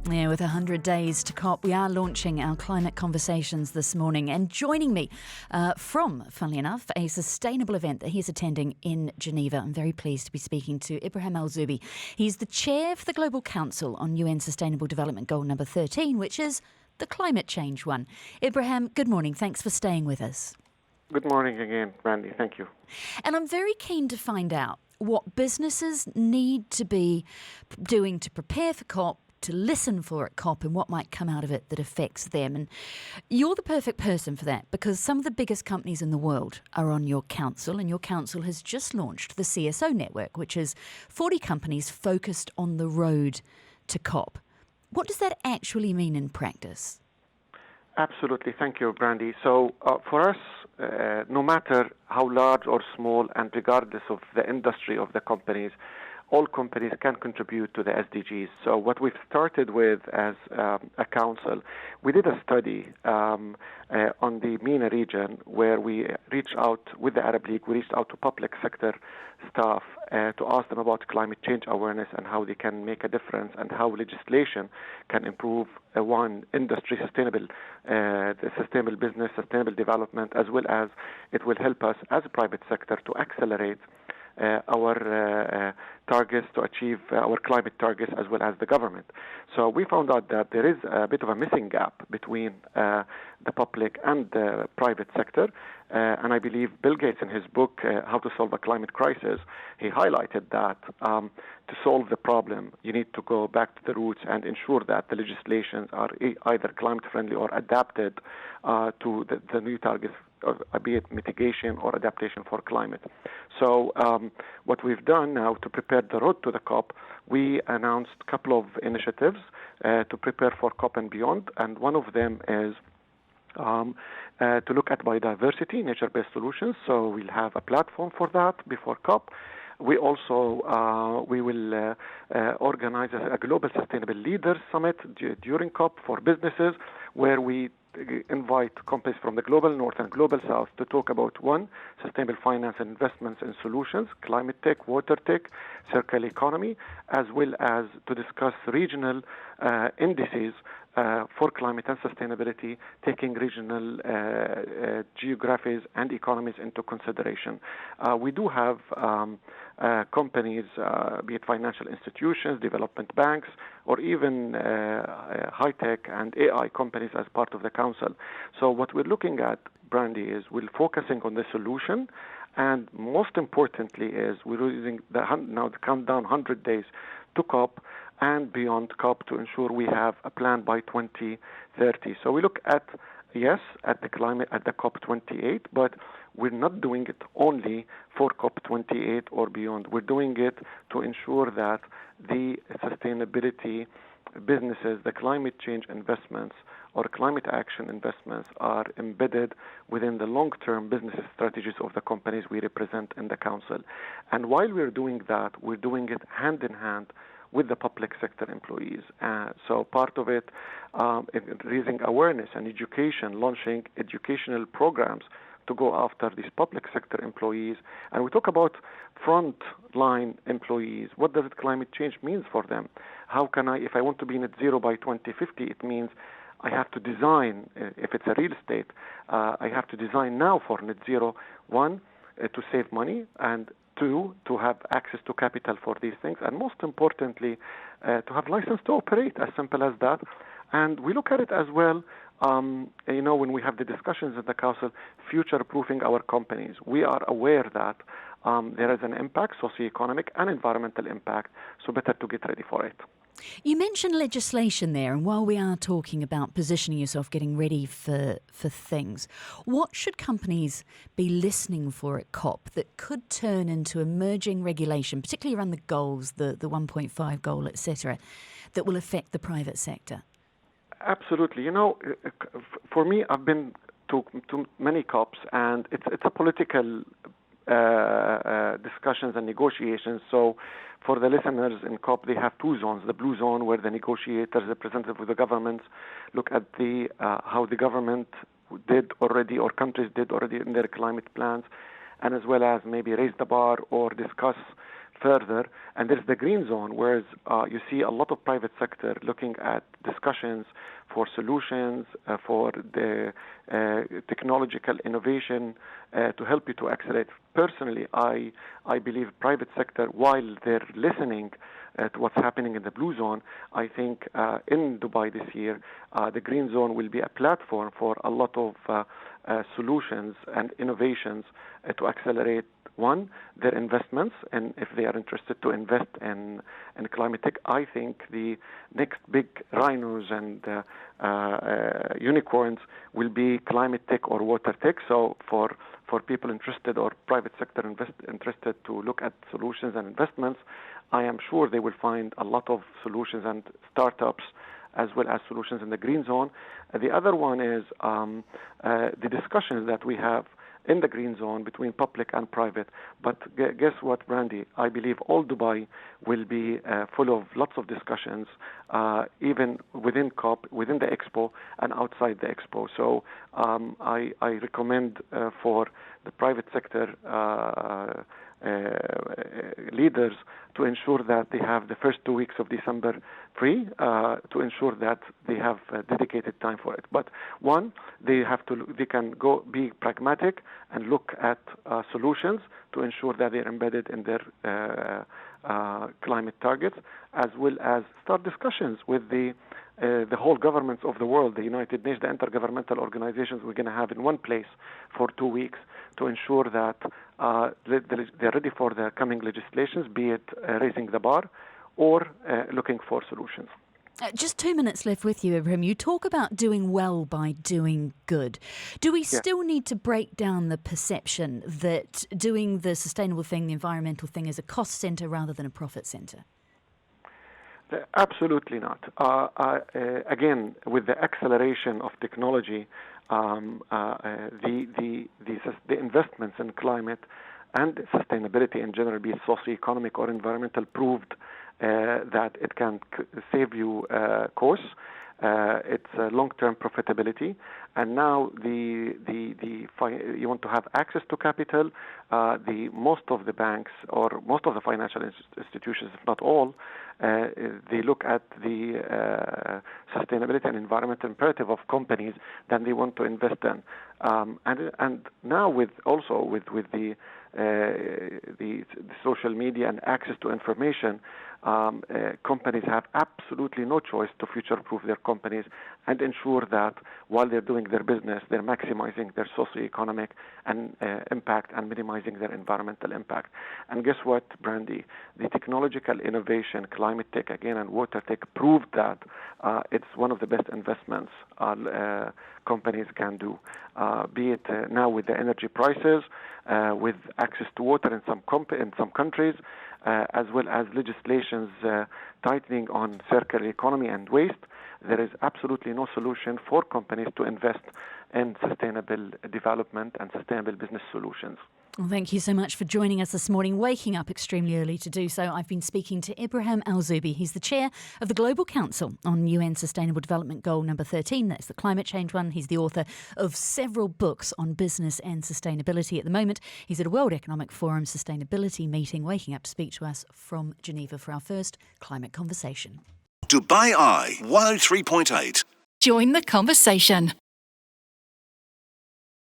Yeah, with 100 days to COP, we are launching our climate conversations this morning. And joining me from, funnily enough, a sustainable event that he's attending in Geneva. I'm very pleased to be speaking to Ibrahim Al-Zu'bi. He's the chair for the Global Council on UN Sustainable Development Goal number 13, which is the climate change one. Ibrahim, good morning. Thanks for staying with us. Good morning again, Brandy. Thank you. And I'm very keen to find out what businesses need to be doing to prepare for COP, to listen for at COP, and what might come out of it that affects them. And you're the perfect person for that, because some of the biggest companies in the world are on your council, and your council has just launched the CSO network, which is 40 companies focused on the road to COP. What does that actually mean in practice? Absolutely. Thank you, Brandy. So for us, no matter how large or small, and regardless of the industry of the companies, all companies can contribute to the SDGs. So what we've started with as a council, we did a study on the MENA region where we reached out with the Arab League, we reached out to public sector staff to ask them about climate change awareness and how they can make a difference and how legislation can improve industry the sustainable business, sustainable development, as well as it will help us as a private sector to accelerate our targets, to achieve our climate targets, as well as the government. So we found out that there is a bit of a missing gap between the public and the private sector. And I believe Bill Gates, in his book, How to Solve a Climate Crisis, he highlighted that to solve the problem, you need to go back to the roots and ensure that the legislations are either climate-friendly or adapted to the new targets, be it mitigation or adaptation for climate. So what we've done now to prepare the road to the COP, we announced a couple of initiatives to prepare for COP and beyond, and one of them is to look at biodiversity, nature-based solutions. So we'll have a platform for that before COP. We also we will organize a global sustainable leaders summit during COP for businesses, where we invite companies from the global north and global south to talk about sustainable finance and investments in solutions, climate tech, water tech, circular economy, as well as to discuss regional indices for climate and sustainability, taking regional geographies and economies into consideration. We do have companies, be it financial institutions, development banks, or even high-tech and AI companies as part of the council. So what we're looking at, Brandy, is we're focusing on the solution, and most importantly is we're using now the countdown 100 days to COP and beyond COP to ensure we have a plan by 2030. So we look at the climate at the COP 28, but we're not doing it only for COP 28 or beyond. We're doing it to ensure that the sustainability businesses, the climate change investments or climate action investments are embedded within the long-term business strategies of the companies we represent in the council. And while we're doing that, we're doing it hand in hand with the public sector employees. So part of it is raising awareness and education, launching educational programs to go after these public sector employees. And we talk about front-line employees. What does climate change mean for them? How can if I want to be net zero by 2050, it means I have to design, if it's a real estate, I have to design now for net zero, one, to save money, and two, to have access to capital for these things, and most importantly, to have license to operate, as simple as that. And we look at it as well, when we have the discussions at the council, future-proofing our companies. We are aware that there is an impact, socioeconomic and environmental impact, so better to get ready for it. You mentioned legislation there, and while we are talking about positioning yourself, getting ready for things, what should companies be listening for at COP that could turn into emerging regulation, particularly around the goals, the 1.5 goal, etc., that will affect the private sector? Absolutely. For me, I've been to many COPs, and it's a political discussions and negotiations. So for the listeners in COP, they have two zones. The blue zone, where the negotiators, representative of the governments, look at how the government did already or countries did already in their climate plans, and as well as maybe raise the bar or discuss further. And there's the green zone, whereas you see a lot of private sector looking at discussions for solutions, for the technological innovation to help you to accelerate. Personally, I believe private sector, while they're listening to what's happening in the blue zone, I think in Dubai this year, the green zone will be a platform for a lot of solutions and innovations to accelerate, one, their investments, and if they are interested to invest in climate tech, I think the next big rhinos and unicorns will be climate tech or water tech. So for people interested or private sector interested to look at solutions and investments, I am sure they will find a lot of solutions and startups as well as solutions in the green zone. The other one is the discussions that we have in the green zone between public and private. But guess what, Brandy? I believe all Dubai will be full of lots of discussions, even within COP, within the Expo, and outside the Expo. So I recommend for the private sector leaders to ensure that they have the first 2 weeks of December free, to ensure that they have dedicated time for it. But one, they can go be pragmatic and look at solutions to ensure that they're embedded in their climate targets, as well as start discussions with the whole governments of the world, the United Nations, the intergovernmental organizations we're going to have in one place for 2 weeks to ensure that they're ready for the coming legislations, be it raising the bar or looking for solutions. Just 2 minutes left with you, Ibrahim. You talk about doing well by doing good. Do we still need to break down the perception that doing the sustainable thing, the environmental thing, is a cost centre rather than a profit centre? Absolutely not. Again, with the acceleration of technology, the investments in climate and sustainability in general, be it socioeconomic or environmental, proved that it can save you costs. It's long-term profitability, and now you want to have access to capital. Most of the banks or most of the financial institutions, if not all, they look at the sustainability and environmental imperative of companies that they want to invest in, and now with the social media and access to information, companies have absolutely no choice to future-proof their companies and ensure that while they're doing their business, they're maximizing their socioeconomic and impact and minimizing their environmental impact. And guess what, Brandy? The technological innovation, climate tech again, and water tech proved that it's one of the best investments companies can do. Be it now with the energy prices, with access to water in some countries, as well as legislations tightening on circular economy and waste, there is absolutely no solution for companies to invest in sustainable development and sustainable business solutions. Well, thank you so much for joining us this morning, waking up extremely early to do so. I've been speaking to Ibrahim Al-Zu'bi. He's the chair of the Global Council on UN Sustainable Development Goal number 13. That's the climate change one. He's the author of several books on business and sustainability. At the moment, he's at a World Economic Forum sustainability meeting, waking up to speak to us from Geneva for our first climate conversation. Dubai Eye 103.8. Join the conversation.